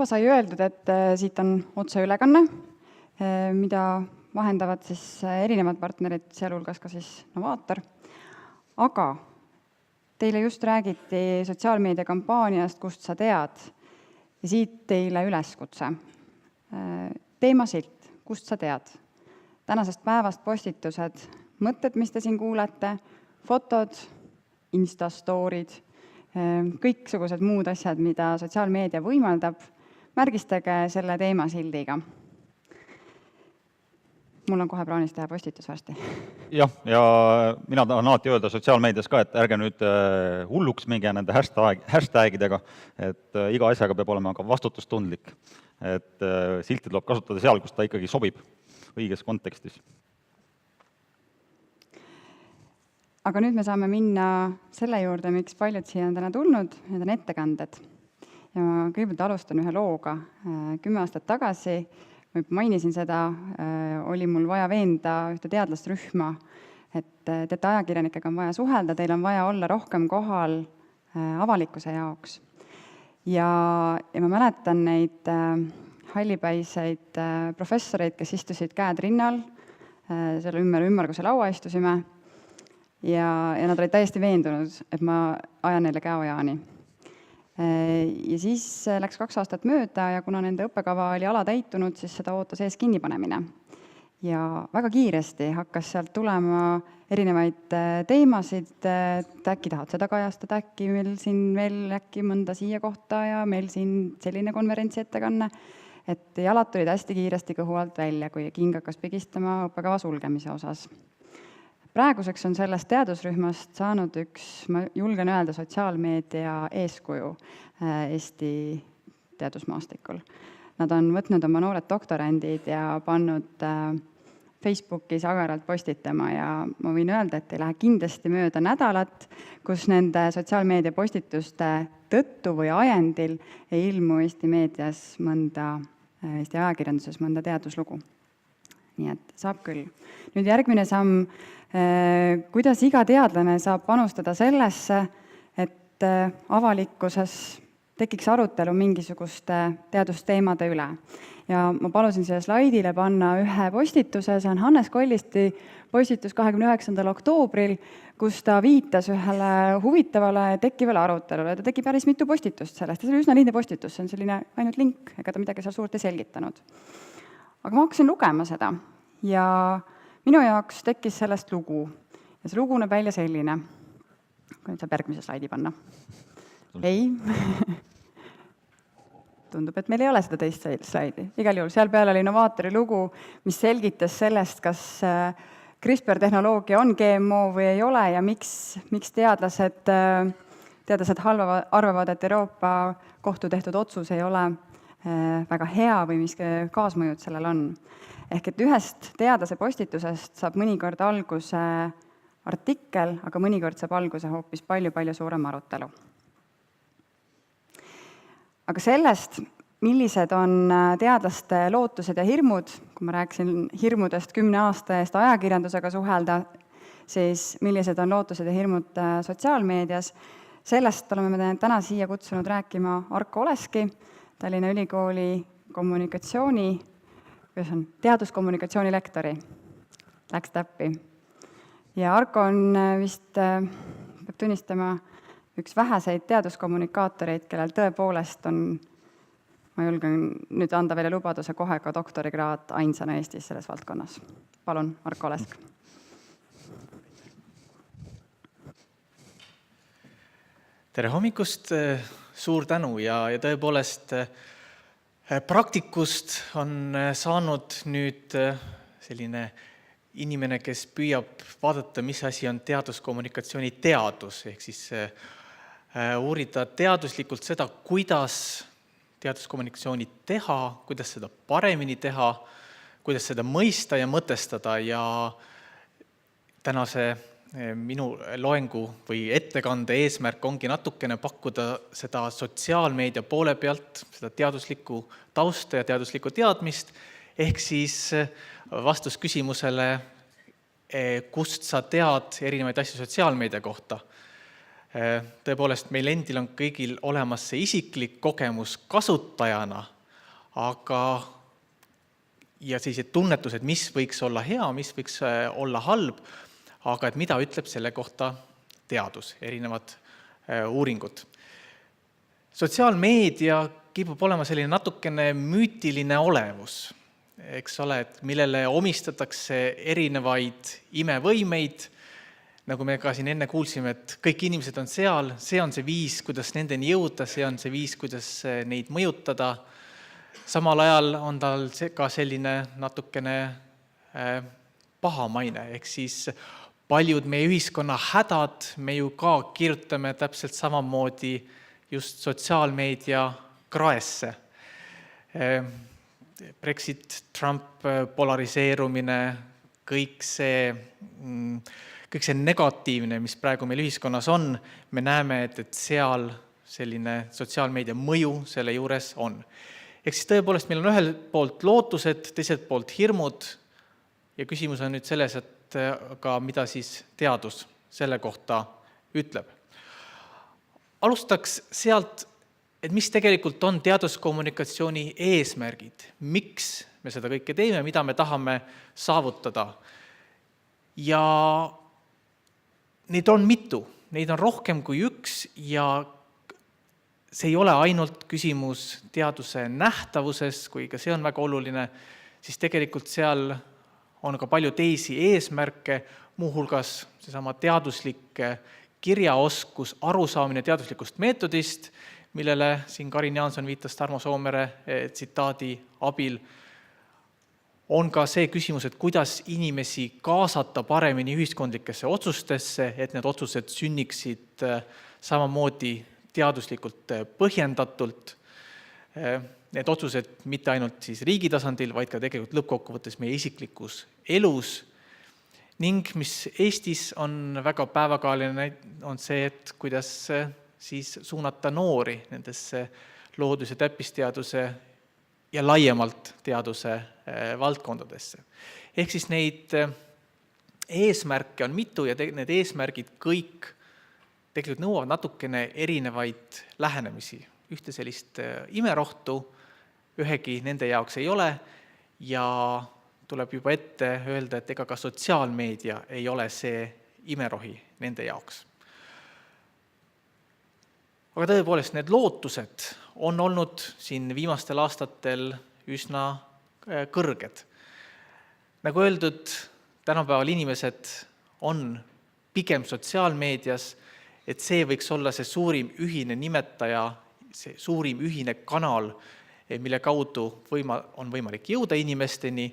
juba sai öeldud, et siit on otseülekanne, mida vahendavad siis erinevad partnerid, sealhulgas ka siis Novaator. Aga teile just räägiti sotsiaalmeediakampaaniast, kust sa tead, ja siit teile üleskutse. Teemasilt, kust sa tead. Tänasest päevast postitused, mõtted, mis te siin kuulete, fotod, Instastoorid, kõiksugused muud asjad, mida sotsiaalmeedia võimaldab, märgistage selle teemasildiga. Mul on kohe plaanis teha postitus varsti. Jah, ja mina tahan alati öelda sotsiaalmeedias ka, et ärge nüüd hulluks minge nende hashtagidega, et iga asjaga peab olema ka vastutustundlik. Et silti tuleb kasutada seal, kus ta ikkagi sobib õiges kontekstis. Aga nüüd me saame minna selle juurde, miks paljud siia on täna tulnud, need on ettekanded. Ja ma kõigepealt alustan ühe looga. 10 aastat tagasi, ma mainisin seda, oli mul vaja veenda ühte teadlasrühma, et teate, ajakirjanikega on vaja suhelda, teil on vaja olla rohkem kohal avalikkuse jaoks. Ja ma mäletan neid hallipäiseid professoreid, kes istusid käed rinnal, selle ümmarguse laua istusime, ja nad olid täiesti veendunud, et ma ajan neile käojaani. Ja siis läks 2 aastat mööda ja kuna nende õppekava oli alatäitunud, siis seda ootas ees kinnipanemine. Ja väga kiiresti hakkas sealt tulema erinevaid teemasid, et äkki tahad seda kajastada, äkki meil siin veel äkki mõnda siia kohta ja meil siin selline konverentsi ettekanne, et jalad tulid hästi kiiresti kõhu alt välja, kui king hakkas pigistama õppekava sulgemise osas. Praeguseks on sellest teadusrühmast saanud üks, ma julgen öelda, sotsiaalmeedia eeskuju Eesti teadusmaastikul. Nad on võtnud oma noored doktorandid ja pannud Facebookis agaralt postitama ja ma võin öelda, et ei lähe kindlasti mööda nädalat, kus nende sotsiaalmeedia postituste tõttu või ajendil ei ilmu Eesti meedias Eesti ajakirjanduses mõnda teaduslugu. Nii et saab küll. Nüüd järgmine samm, kuidas iga teadlane saab panustada sellesse, et avalikkuses tekiks arutelu mingisuguste teadusteemade üle. Ja ma palusin selle slaidile panna ühe postituse, see on Hannes Kollisti postitus 29. oktoobril, kus ta viitas ühele huvitavale tekkivale arutelule. Ta tegi päris mitu postitust sellest ja see oli üsna lihtne postitus, see on selline ainult link, ega ta midagi seal suurt ei selgitanud. Aga ma hakkasin lugema seda ja minu jaoks tekkis sellest lugu. Ja see lugu näeb välja selline. Kui nüüd saab järgmise slaidi panna. Ei. Tundub, et meil ei ole seda teist slaidi. Igal juhul, seal peal oli Novaatori lugu, mis selgitas sellest, kas CRISPR-tehnoloogia on GMO või ei ole ja miks teadlased arvavad, et Euroopa kohtu tehtud otsus ei ole väga hea või mis kaasmõjud sellel on. Ehk et ühest teadlase postitusest saab mõnikord alguse artikkel, aga mõnikord saab alguse hoopis palju suurem arutelu. Aga sellest, millised on teadlaste lootused ja hirmud, kui ma rääkisin hirmudest 10 aasta eest ajakirjandusega suhelda, siis millised on lootused ja hirmud sotsiaalmeedias, sellest oleme me täna siia kutsunud rääkima Arko Oleski, Tallinna Ülikooli teaduskommunikatsiooni lektori. Läks täppi. Ja Arko on vist, peab tunnistama, üks väheseid teaduskommunikaatoreid, kellel tõepoolest on, ma julgen nüüd anda veel lubaduse kohe ka doktorikraad ainsana Eestis selles valdkonnas. Palun, Arko Olesk. Tere hommikust, suur tänu ja tõepoolest praktikust on saanud nüüd selline inimene, kes püüab vaadata, mis asi on teaduskommunikatsiooni teadus, ehk siis uurida teaduslikult seda, kuidas teaduskommunikatsiooni teha, kuidas seda paremini teha, kuidas seda mõista ja mõtestada ja tänase minu loengu või ettekande eesmärk ongi natukene pakkuda seda sotsiaalmeedia poole pealt, seda teaduslikku tausta ja teaduslikku teadmist, ehk siis vastus küsimusele, kust sa tead erinevaid asju sotsiaalmeedia kohta. Tõepoolest, meil endil on kõigil olemas see isiklik kogemus kasutajana, aga ja sellised tunnetused, mis võiks olla hea, mis võiks olla halb, aga et mida ütleb selle kohta teadus, erinevad uuringud. Sotsiaalmeedia kipub olema selline natukene müütiline olevus, eks ole, et millele omistatakse erinevaid imevõimeid, nagu me ka siin enne kuulsime, et kõik inimesed on seal, see on see viis, kuidas nendeni jõuda, see on see viis, kuidas neid mõjutada. Samal ajal on tal ka selline natukene paha maine, ehk siis paljud meie ühiskonna hädad me ju ka kirjutame täpselt samamoodi just sotsiaalmeedia kraesse. Brexit, Trump, polariseerumine, kõik see negatiivne, mis praegu meil ühiskonnas on, me näeme, et seal selline sotsiaalmeedia mõju selle juures on. Ehk siis tõepoolest meil on ühelt poolt lootused, teiselt poolt hirmud ja küsimus on nüüd selles, et ka mida siis teadus selle kohta ütleb. Alustaks sealt, et mis tegelikult on teaduskommunikatsiooni eesmärgid, miks me seda kõike teeme, mida me tahame saavutada. Ja neid on mitu, neid on rohkem kui üks ja see ei ole ainult küsimus teaduse nähtavuses, kuigi see on väga oluline, siis tegelikult seal on ka palju teisi eesmärke, muuhulgas seesama teaduslik kirjaoskus, arusaamine teaduslikust meetodist, millele siin Karin Jaanson viitas Tarmo Soomere tsitaadi abil, on ka see küsimus, et kuidas inimesi kaasata paremini ühiskondlikesse otsustesse, et need otsused sünniksid samamoodi teaduslikult põhjendatult. Need otsused mitte ainult siis riigi tasandil, vaid ka tegelikult lõppkokkuvõttes meie isiklikus elus. Ning mis Eestis on väga päevakajaline, on see, et kuidas siis suunata noori nendesse loodus- ja täppisteaduse ja laiemalt teaduse valdkondadesse. Ehk siis neid eesmärke on mitu ja need eesmärgid kõik tegelikult nõuavad natukene erinevaid lähenemisi. Ühte sellist imerohtu ühegi nende jaoks ei ole ja tuleb juba ette öelda, et ega ka sotsiaalmeedia ei ole see imerohi nende jaoks. Aga tõepoolest, need lootused on olnud siin viimastel aastatel üsna kõrged. Nagu öeldud, tänapäeval inimesed on pigem sotsiaalmeedias, et see võiks olla see suurim ühine nimetaja, see suurim ühine kanal, mille kaudu on võimalik jõuda inimesteni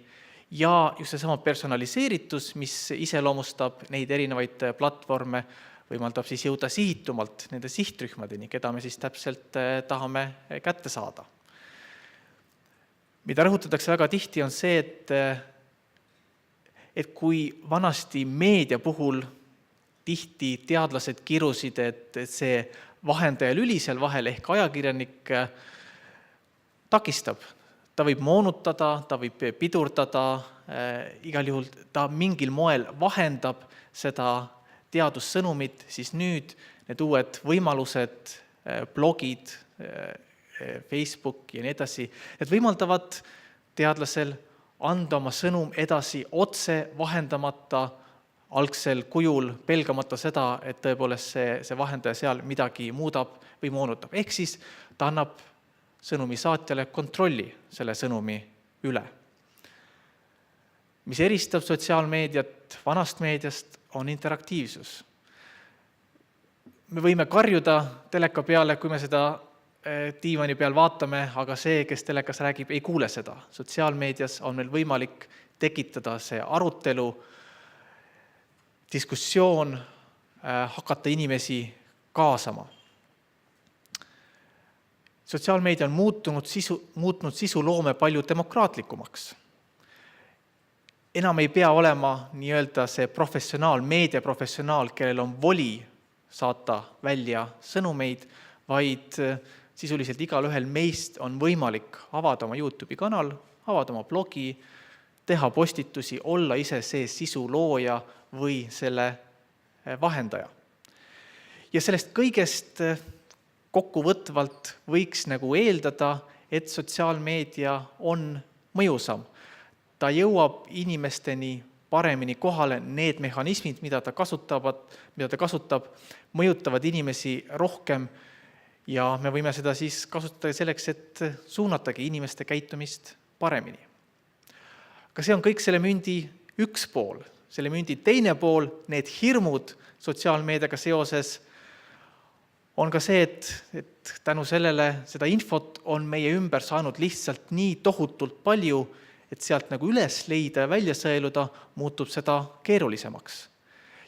ja just seesama personaliseeritus, mis iseloomustab neid erinevaid platvorme, võimaldab siis jõuda sihitumalt nende sihtrühmadeni, keda me siis täpselt tahame kätte saada. Mida rõhutatakse väga tihti on see, et kui vanasti meedia puhul tihti teadlased kirusid, et see vahendaja lüli seal vahel ehk ajakirjanik takistab. Ta võib moonutada, ta võib pidurdada, igal juhul ta mingil moel vahendab seda teadussõnumit, siis nüüd need uued võimalused, blogid, Facebook ja nii edasi, need võimaldavad teadlasel anda oma sõnum edasi otse vahendamata algsel kujul, pelgamata seda, et tõepoolest see vahendaja seal midagi muudab või moonutab. Ehk siis ta annab sõnumi saatjale kontrolli selle sõnumi üle. Mis eristab sotsiaalmeediat vanast meediast, on interaktiivsus. Me võime karjuda teleka peale, kui me seda diivani peal vaatame, aga see, kes telekas räägib, ei kuule seda. Sotsiaalmeedias on meil võimalik tekitada see arutelu, diskussioon, hakata inimesi kaasama. Sotsiaalmeedia on muutnud sisuloome palju demokraatlikumaks. Enam ei pea olema nii-öelda see professionaal, meediaprofessionaal, kellel on voli saata välja sõnumeid, vaid sisuliselt igal ühel meist on võimalik avada oma YouTube'i kanal, avada oma blogi, teha postitusi, olla ise see sisu looja või selle vahendaja. Ja sellest kõigest kokkuvõtvalt võiks nagu eeldada, et sotsiaalmeedia on mõjusam. Ta jõuab inimesteni paremini kohale, need mehhanismid, mida ta kasutab, mõjutavad inimesi rohkem ja me võime seda siis kasutada selleks, et suunatagi inimeste käitumist paremini. Aga see on kõik selle mündi üks pool. Selle mündi teine pool, need hirmud sotsiaalmeediaga seoses, on ka see, et tänu sellele seda infot on meie ümber saanud lihtsalt nii tohutult palju, et sealt nagu üles leida ja välja sõeluda, muutub seda keerulisemaks.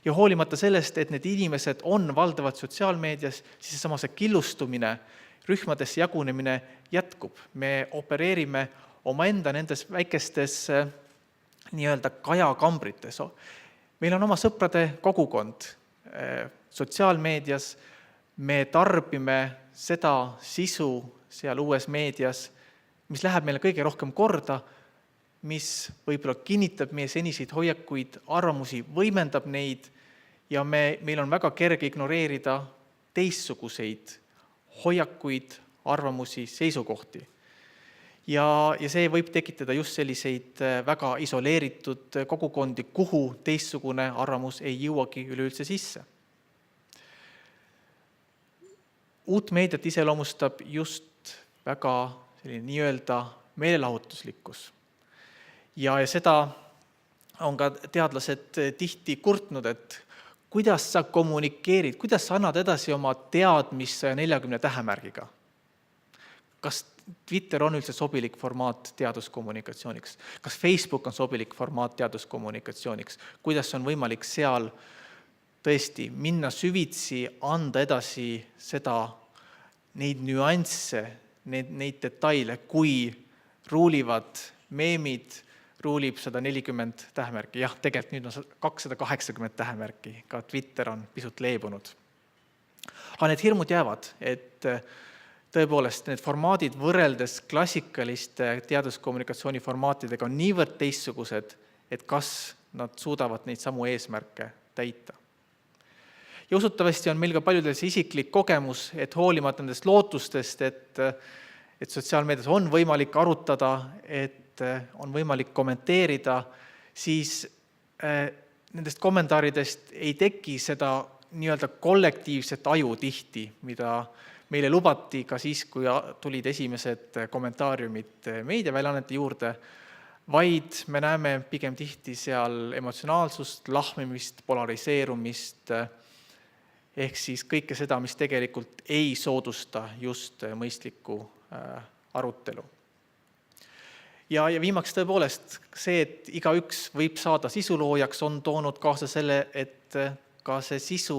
Ja hoolimata sellest, et need inimesed on valdavad sotsiaalmeedias, siis see killustumine, rühmadesse jagunemine jätkub. Me opereerime omaenda nendes väikestes nii-öelda kajakambrites. Meil on oma sõprade kogukond sotsiaalmeedias, me tarbime seda sisu seal uues meedias, mis läheb meile kõige rohkem korda, mis võib-olla kinnitab meie seniseid hoiakuid, arvamusi, võimendab neid ja meil on väga kerge ignoreerida teistsuguseid hoiakuid, arvamusi, seisukohti. Ja see võib tekitada just selliseid väga isoleeritud kogukondi, kuhu teistsugune arvamus ei jõuagi üleüldse sisse. Uut meediat iseloomustab just väga selline nii-öelda meelelahutuslikkus. Ja seda on ka teadlased tihti kurtnud, et kuidas sa kommunikeerid, kuidas sa annad edasi oma teadmist 140 tähemärgiga. Kas Twitter on üldse sobilik formaat teaduskommunikatsiooniks? Kas Facebook on sobilik formaat teaduskommunikatsiooniks? Kuidas on võimalik seal tõesti minna süvitsi, anda edasi neid nüansse, neid detaile, kui ruulivad meemid, ruulib 140 tähemärki. Jah, tegelikult nüüd on 280 tähemärki, ka Twitter on pisut leebunud. Aga need hirmud jäävad, et tõepoolest need formaadid võrreldes klassikaliste teaduskommunikatsiooni formaatidega on niivõrd teistsugused, et kas nad suudavad neid samu eesmärke täita. Ja usutavasti on meil ka paljudel see isiklik kogemus, et hoolimata nendest lootustest, et sotsiaalmeedias on võimalik arutada, et on võimalik kommenteerida, siis nendest kommentaaridest ei teki seda nii-öelda kollektiivset aju tihti, mida meile lubati ka siis, kui tulid esimesed kommentaariumid meediaväljaannete juurde, vaid me näeme pigem tihti seal emotsionaalsust, lahmimist, polariseerumist, ehk siis kõike seda, mis tegelikult ei soodusta just mõistlikku arutelu. Ja viimaks tõepoolest see, et igaüks võib saada sisuloojaks, on toonud kaasa selle, et ka see sisu,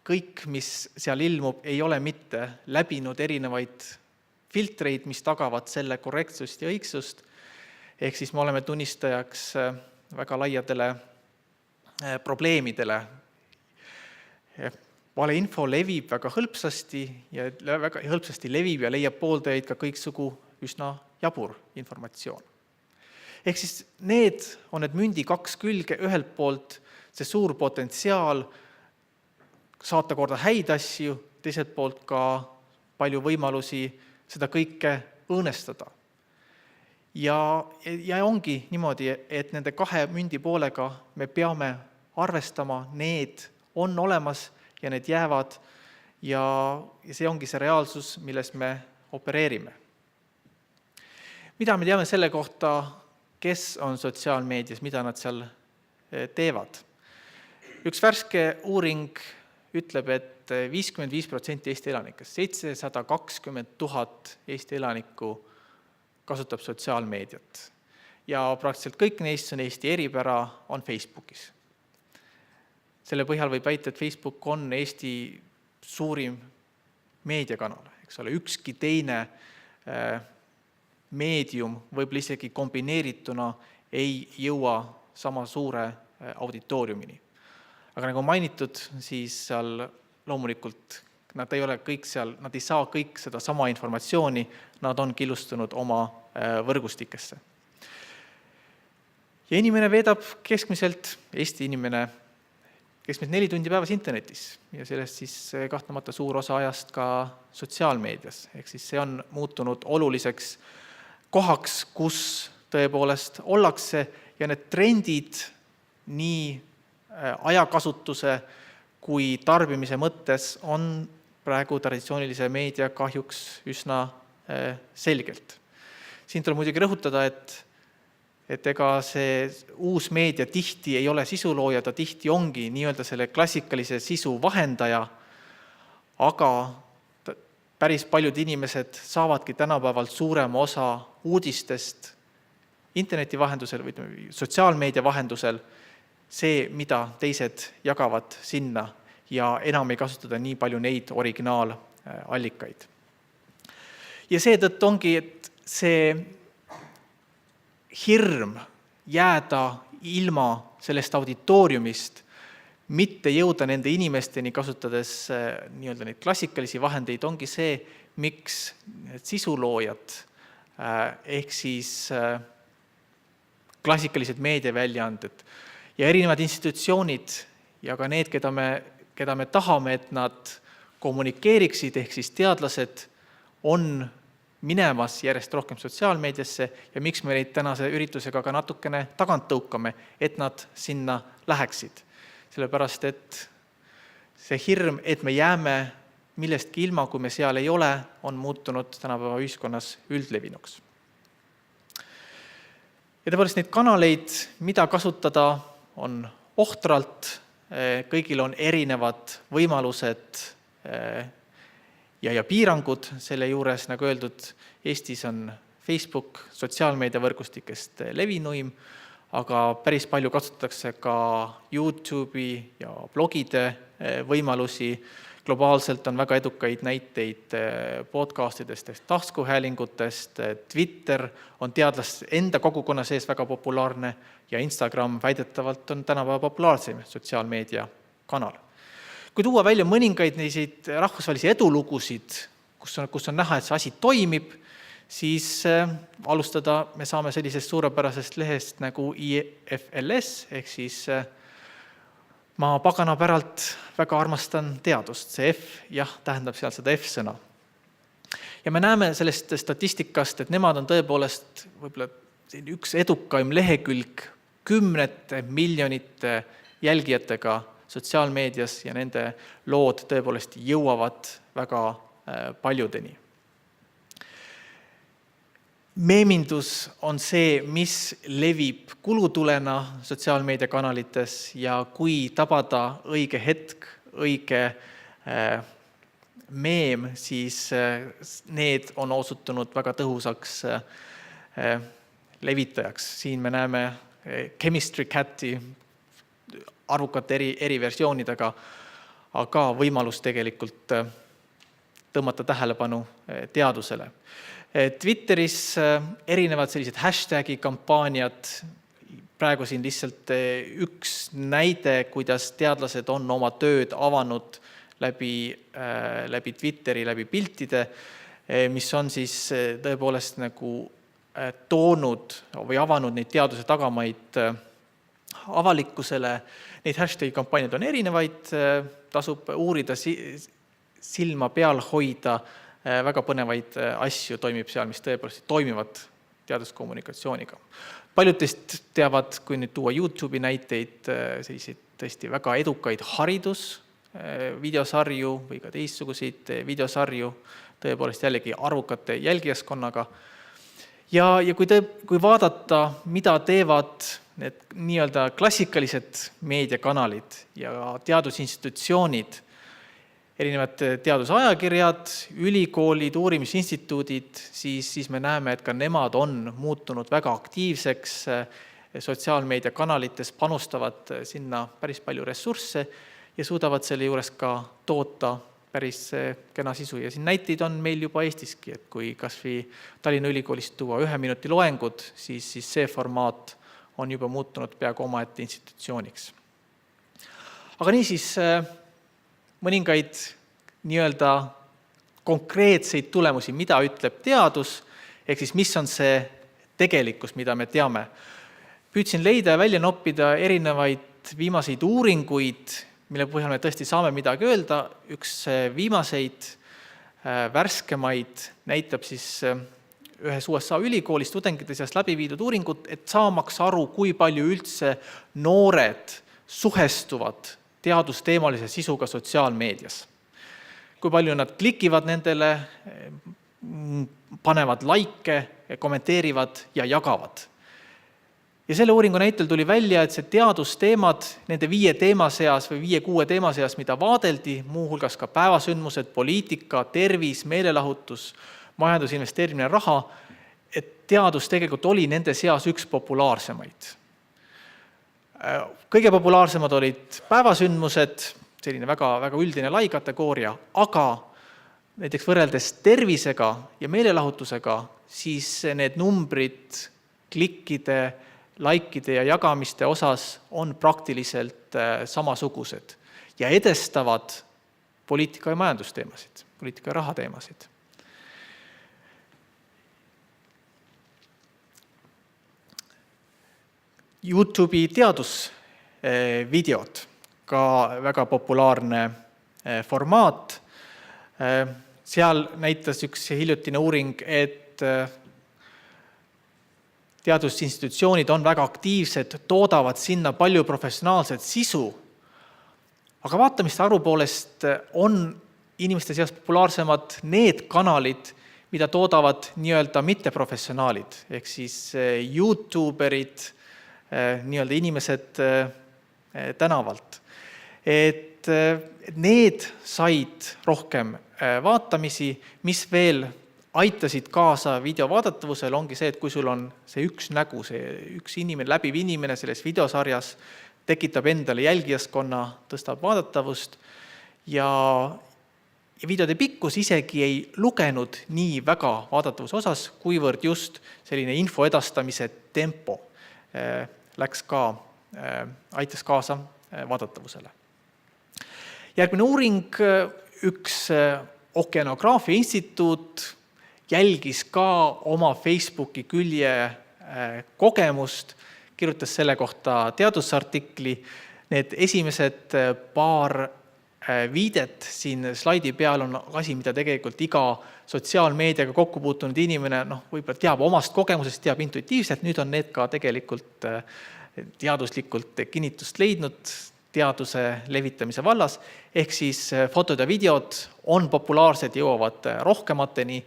kõik, mis seal ilmub, ei ole mitte läbinud erinevaid filtreid, mis tagavad selle korrektsust ja õigsust. Ehk siis me oleme tunnistajaks väga laiadele probleemidele. Valeinfo levib väga hõlpsasti ja väga hõlpsasti levib ja leiab pooldajaid ka kõiksugu üsna jabur informatsioon. Ehk siis need on need mündi kaks külge, ühelt poolt see suur potentsiaal saata korda häid asju, teiselt poolt ka palju võimalusi seda kõike õõnestada. Ja ongi niimoodi, et nende kahe mündi poolega me peame arvestama, need on olemas ja need jäävad ja see ongi see reaalsus, milles me opereerime. Mida me teame selle kohta, kes on sotsiaalmeedias, mida nad seal teevad? Üks värske uuring ütleb, et 55% Eesti elanikest, 720 000 Eesti elanikku kasutab sotsiaalmeediat. Ja praktiliselt kõik neist on Eesti eripära, on Facebookis. Selle põhjal võib väita, et Facebook on Eesti suurim meediakanal. Eks ole, ükski teine meedium võib-olla isegi kombineerituna ei jõua sama suure auditooriumini. Aga nagu mainitud, siis seal loomulikult nad ei saa kõik seda sama informatsiooni, nad on killustunud oma võrgustikesse. Ja inimene veedab keskmiselt, Eesti inimene keskmiselt 4 tundi päevas internetis ja sellest siis kahtlemata suur osa ajast ka sotsiaalmeedias. Ehk siis see on muutunud oluliseks kohaks, kus tõepoolest ollakse ja need trendid nii ajakasutuse kui tarbimise mõttes on praegu traditsioonilise meedia kahjuks üsna selgelt. Siin tuleb muidugi rõhutada, et ega see uus meedia tihti ei ole sisulooja, ta tihti ongi nii-öelda selle klassikalise sisu vahendaja, aga päris paljud inimesed saavadki tänapäeval suurema osa uudistest interneti vahendusel või sotsiaalmeedia vahendusel, see, mida teised jagavad sinna ja enam ei kasutada nii palju neid originaalallikaid. Ja seetõttu ongi, et see hirm jääda ilma sellest auditooriumist, mitte jõuda nende inimesteni, kasutades nii-öelda neid klassikalisi vahendeid, ongi see, miks sisuloojad ehk siis klassikalised meediaväljaanded ja erinevad institutsioonid ja ka need, keda me tahame, et nad kommunikeeriksid, ehk siis teadlased on minemas järjest rohkem sotsiaalmeediasse ja miks me neid tänase üritusega ka natukene tagant tõukame, et nad sinna läheksid. Sellepärast, et see hirm, et me jääme millestki ilma, kui me seal ei ole, on muutunud tänapäeva ühiskonnas üldlevinuks. Ja tõepoolest neid kanaleid, mida kasutada, on ohtralt, kõigil on erinevad võimalused ja piirangud selle juures, nagu öeldud, Eestis on Facebook sotsiaalmeediavõrgustikest levinuim, aga päris palju kasutatakse ka YouTube'i ja blogide võimalusi. Globaalselt on väga edukaid näiteid podcastidest, taskuhäälingutest, Twitter on teadlaste enda kogukonna sees väga populaarne ja Instagram väidetavalt on tänapäeva populaarseim sotsiaalmeedia kanal. Kui tuua välja mõningaid neist rahvusvahelisi edulugusid, kus on näha, et see asi toimib, siis alustada me saame sellisest suurepärasest lehest nagu IFLS, ehk siis ma pagana päralt väga armastan teadust. See F, tähendab seal seda F-sõna. Ja me näeme sellest statistikast, et nemad on tõepoolest võib-olla üks edukaim lehekülg 10 miljonite jälgijatega sotsiaalmeedias ja nende lood tõepoolest jõuavad väga paljudeni. Meemindus on see, mis levib kulutulena sotsiaalmeediakanalites ja kui tabada õige hetk, õige meem, siis need on osutunud väga tõhusaks levitajaks. Siin me näeme Chemistry Cati arvukate eri versioonidega, aga võimalus tegelikult tõmmata tähelepanu teadusele. Twitteris erinevad sellised hashtagi kampaaniad, praegu siin lihtsalt üks näide, kuidas teadlased on oma tööd avanud läbi Twitteri, läbi piltide, mis on siis tõepoolest nagu toonud või avanud neid teaduse tagamaid avalikkusele. Neid hashtagi kampaaniad on erinevaid, tasub uurida, silma peal hoida, väga põnevaid asju toimib seal, mis tõepoolest toimivad teaduskommunikatsiooniga. Paljud teist teavad, kui nüüd tuua YouTube'i näiteid, selliseid tõesti väga edukaid haridusvideosarju või ka teistsuguseid videosarju, tõepoolest jällegi arvukate jälgijaskonnaga. Ja kui vaadata, mida teevad need nii-öelda klassikalised meediakanalid ja teadusinstitutsioonid, erinevad teadusajakirjad, ülikoolid, uurimisinstituudid, siis me näeme, et ka nemad on muutunud väga aktiivseks sotsiaalmeediakanalites, panustavad sinna päris palju ressursse ja suudavad selle juures ka toota päris kena sisu. Ja siin näiteid on meil juba Eestiski, et kui kas või Tallinna Ülikoolist tuua 1 minuti loengud, siis see formaat on juba muutunud peaaegu omaette institutsiooniks. Aga niisiis mõningaid nii-öelda konkreetseid tulemusi, mida ütleb teadus, ehk siis mis on see tegelikkus, mida me teame. Püüdsin leida ja välja noppida erinevaid viimaseid uuringuid, mille põhjal me tõesti saame midagi öelda. Üks viimaseid värskemaid näitab siis ühes USA ülikooli tudengite seas läbi viidud uuringut, et saamaks aru, kui palju üldse noored suhestuvad teadusteemalise sisuga sotsiaalmeedias. Kui palju nad klikivad nendele, panevad laike, kommenteerivad ja jagavad. Ja selle uuringu näitel tuli välja, et see teadusteemad nende 5 teema seas või 5-6 teema seas, mida vaadeldi, muuhulgas ka päevasündmused, poliitika, tervis, meelelahutus, majandus, investeerimine, raha, et teadus tegelikult oli nende seas üks populaarsemaid. Kõige populaarsemad olid päevasündmused, selline väga, väga üldine lai kategooria, aga näiteks võrreldes tervisega ja meelelahutusega, siis need numbrid klikkide, laikide ja jagamiste osas on praktiliselt samasugused ja edestavad poliitika- ja majandusteemasid, poliitika- ja rahateemasid. YouTube'i teadusvideod, ka väga populaarne formaat. Seal näitas üks hiljutine uuring, et teadusinstitutsioonid on väga aktiivsed, toodavad sinna palju professionaalset sisu, aga vaatamiste arvu poolest on inimeste seas populaarsemad need kanalid, mida toodavad nii-öelda mitteprofessionaalid, ehk siis YouTuberid, nii-öelda inimesed tänavalt. Et need said rohkem vaatamisi, mis veel aitasid kaasa video vaadatavusel, ongi see, et kui sul on see üks nägu, see üks inimene, läbiv inimene selles videosarjas, tekitab endale jälgijaskonna, tõstab vaadatavust ja videode pikkus isegi ei lugenud nii väga vaadatavuse osas, kuivõrd just selline info edastamise tempo aitas kaasa vaadatavusele. Järgmine uuring, üks Okeanograafia instituut jälgis ka oma Facebooki külje kogemust, kirjutas selle kohta teadusartikli. Need esimesed paar viidet siin slaidi peal on asi, mida tegelikult iga sotsiaalmeediaga kokku puutunud inimene võib-olla teab omast kogemusest, teab intuitiivselt, nüüd on need ka tegelikult teaduslikult kinnitust leidnud teaduse levitamise vallas, ehk siis fotod ja videod on populaarsed, jõuavad rohkemateni,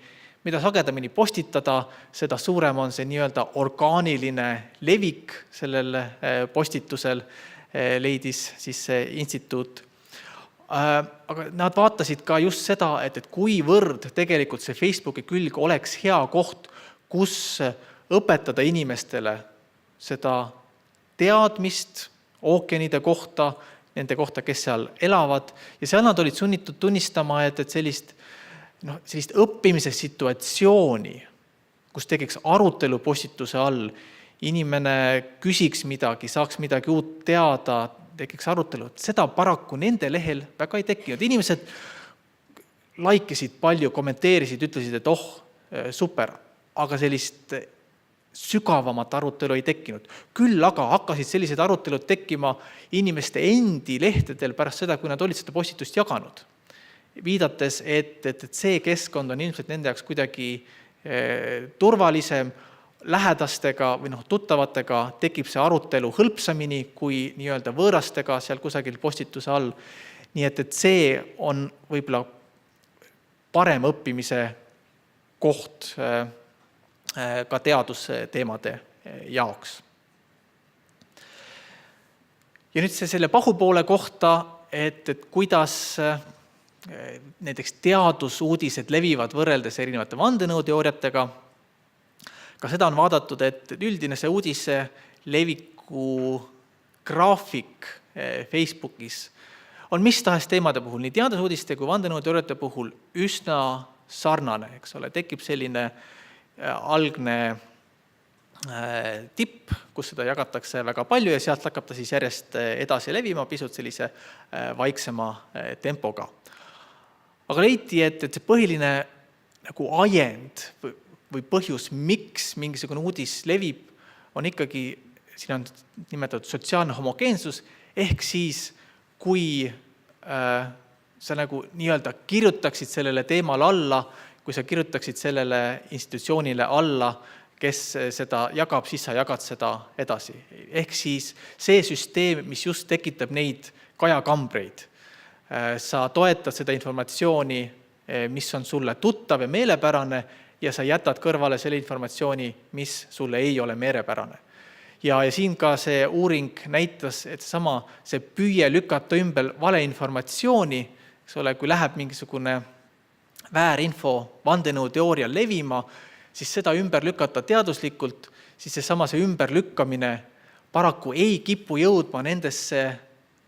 mida sagedamini postitada, seda suurem on see nii-öelda orgaaniline levik sellel postitusel, leidis siis see instituut. Aga nad vaatasid ka just seda, et kuivõrd tegelikult see Facebooki külg oleks hea koht, kus õpetada inimestele seda teadmist ookeanide kohta, nende kohta, kes seal elavad, ja seal nad olid sunnitud tunnistama, et sellist õppimise situatsiooni, kus tekiks arutelu postituse all, inimene küsiks midagi, saaks midagi uut teada, tekiks arutelu, et seda paraku nende lehel väga ei tekkinud. Inimesed laikisid palju, kommenteerisid, ütlesid, et super, aga sellist sügavamat arutelu ei tekkinud. Küll aga hakkasid sellised arutelud tekkima inimeste endi lehtedel pärast seda, kui nad olid seda postitust jaganud. Viidates, et see keskkond on ilmselt nende jaoks kuidagi turvalisem, lähedastega või tuttavatega tekib see arutelu hõlpsamini kui nii-öelda võõrastega seal kusagil postituse all. Nii et see on võib-olla parem õppimise koht ka teadusteemade jaoks. Ja nüüd selle pahupoole kohta, et kuidas näiteks teadusuudised levivad võrreldes erinevate vandenõuteooriatega. Ka seda on vaadatud, et üldine see uudise leviku graafik Facebookis on mis tahes teemade puhul, nii teadusuudiste kui vandenõuteooriate puhul üsna sarnane, eks ole. Tekib selline algne tipp, kus seda jagatakse väga palju ja sealt hakkab ta siis järjest edasi levima pisut sellise vaiksema tempoga. Aga leiti, et see põhiline nagu ajend või põhjus, miks mingisugune uudis levib, on ikkagi, siin on nimetatud sotsiaalne homogeensus, ehk siis kui sa nagu nii-öelda kirjutaksid sellele teemale alla, kui sa kirjutaksid sellele institutsioonile alla, kes seda jagab, siis sa jagad seda edasi. Ehk siis see süsteem, mis just tekitab neid kajakambreid, sa toetad seda informatsiooni, mis on sulle tuttav ja meelepärane, ja sa jätad kõrvale selle informatsiooni, mis sulle ei ole meelepärane. Ja siin ka see uuring näitas, et see püüe lükata ümber valeinformatsiooni, kui läheb mingisugune väärinfo vandenõuteooria levima, siis seda ümber lükata teaduslikult, siis see ümberlükkamine paraku ei kipu jõudma nendesse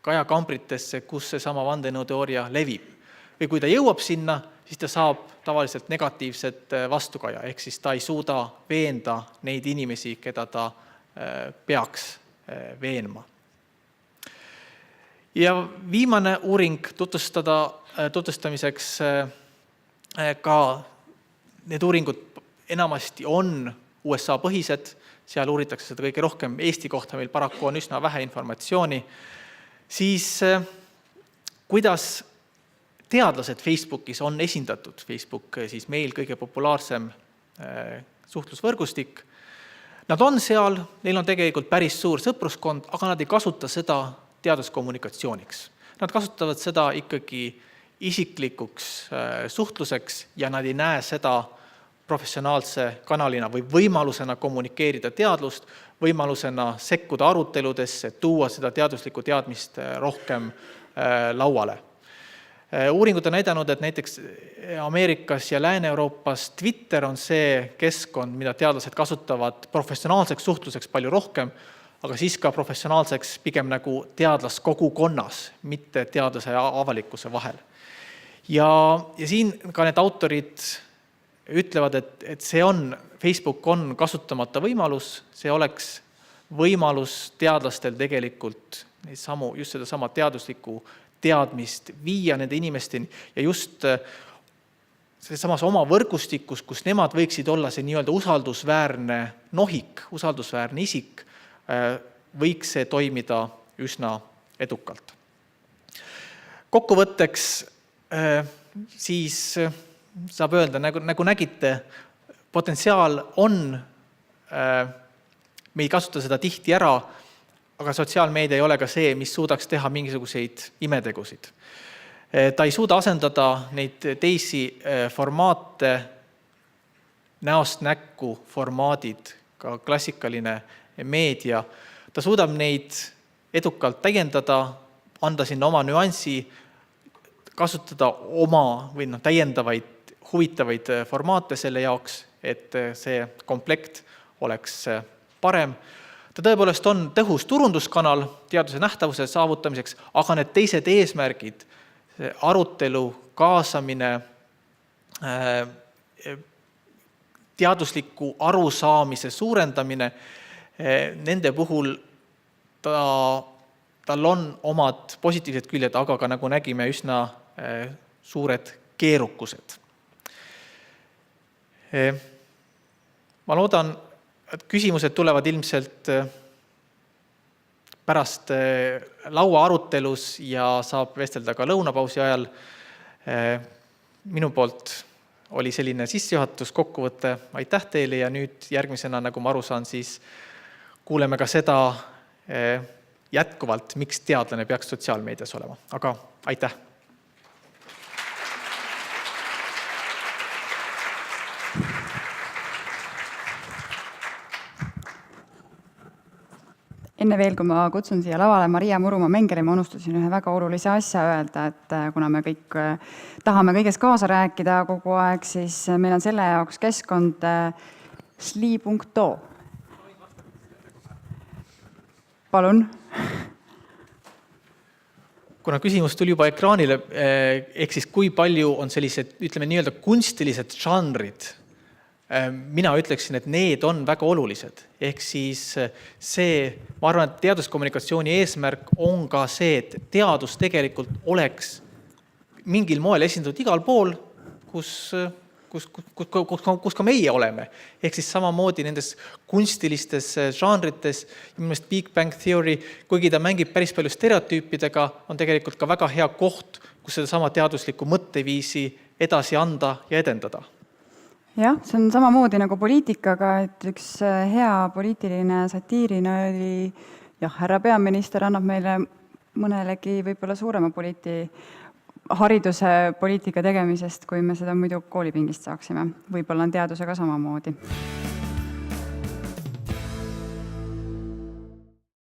kajakambritesse, kus see sama vandenõuteooria levib. Või kui ta jõuab sinna, siis ta saab tavaliselt negatiivset vastukaja, ehk siis ta ei suuda veenda neid inimesi, keda ta peaks veenma. Ja viimane uuring tutvustamiseks ka need uuringud enamasti on USA põhised, seal uuritakse seda kõige rohkem, Eesti kohta meil paraku on üsna vähe informatsiooni, siis kuidas teadlased Facebookis on esindatud, Facebook siis meil kõige populaarsem suhtlusvõrgustik, nad on seal, neil on tegelikult päris suur sõpruskond, aga nad ei kasuta seda teaduskommunikatsiooniks. Nad kasutavad seda ikkagi isiklikuks suhtluseks ja nad ei näe seda professionaalse kanalina või võimalusena kommunikeerida teadlust, võimalusena sekkuda aruteludesse, tuua seda teaduslikku teadmist rohkem lauale. Uuringud on näidanud, et näiteks Ameerikas ja Lääne-Euroopas Twitter on see keskkond, mida teadlased kasutavad professionaalseks suhtluseks palju rohkem, aga siis ka professionaalseks pigem nagu teadlaskogukonnas, mitte teadlase ja avalikkuse vahel. Ja siin ka need autorid ütlevad, et Facebook on kasutamata võimalus, see oleks võimalus teadlastel tegelikult just seda sama teaduslikku teadmist viia nende inimesteni ja just samas oma võrgustikus, kus nemad võiksid olla see nii-öelda usaldusväärne nohik, usaldusväärne isik, võiks see toimida üsna edukalt. Kokkuvõtteks siis saab öelda, nagu nägite, potentsiaal on, me ei kasuta seda tihti ära, aga sotsiaalmeedia ei ole ka see, mis suudaks teha mingisuguseid imetegusid. Ta ei suuda asendada neid teisi formaate, näost näkku formaadid, ka klassikaline meedia. Ta suudab neid edukalt täiendada, anda sinna oma nüansi, kasutada oma või täiendavaid huvitavaid formaate selle jaoks, et see komplekt oleks parem. Ta tõepoolest on tõhus turunduskanal teaduse nähtavuse saavutamiseks, aga need teised eesmärgid, arutelu, kaasamine, teadusliku arusaamise suurendamine, nende puhul tal on omad positiivsed küljed, aga ka nagu nägime üsna suured keerukused. Ma loodan, et küsimused tulevad ilmselt pärast laua arutelus ja saab vestelda ka lõunapausi ajal. Minu poolt oli selline sissejuhatus, kokkuvõte. Aitäh teile ja nüüd järgmisena, nagu ma aru saan, siis kuuleme ka seda jätkuvalt, miks teadlane peaks sotsiaalmeedias olema. Aga aitäh! Enne veel, kui ma kutsun siia lavale Maria Murumaa-Mengeri, ma unustasin ühe väga olulise asja öelda, et kuna me kõik tahame kõigest kaasa rääkida kogu aeg, siis meil on selle jaoks keskkond sli.to. Palun. Kuna küsimus tuli juba ekraanile, ehk siis kui palju on sellised, ütleme nii-öelda kunstilised žanrid, mina ütleksin, et need on väga olulised. Ehk siis see, ma arvan, et teaduskommunikatsiooni eesmärk on ka see, et teadus tegelikult oleks mingil moel esindatud igal pool, kus kus ka meie oleme. Ehk siis samamoodi nendes kunstilistes žanrites, minu meelest Big Bang Theory, kuigi ta mängib päris palju stereotüüpidega, on tegelikult ka väga hea koht, kus seda sama teaduslikku mõtteviisi edasi anda ja edendada. Jah, see on samamoodi nagu poliitikaga, et üks hea poliitiline satiirine oli, härra peaminister annab meile mõnelegi võib-olla suurema hariduse poliitika tegemisest, kui me seda muidu koolipingist saaksime. Võib-olla on teadusega samamoodi.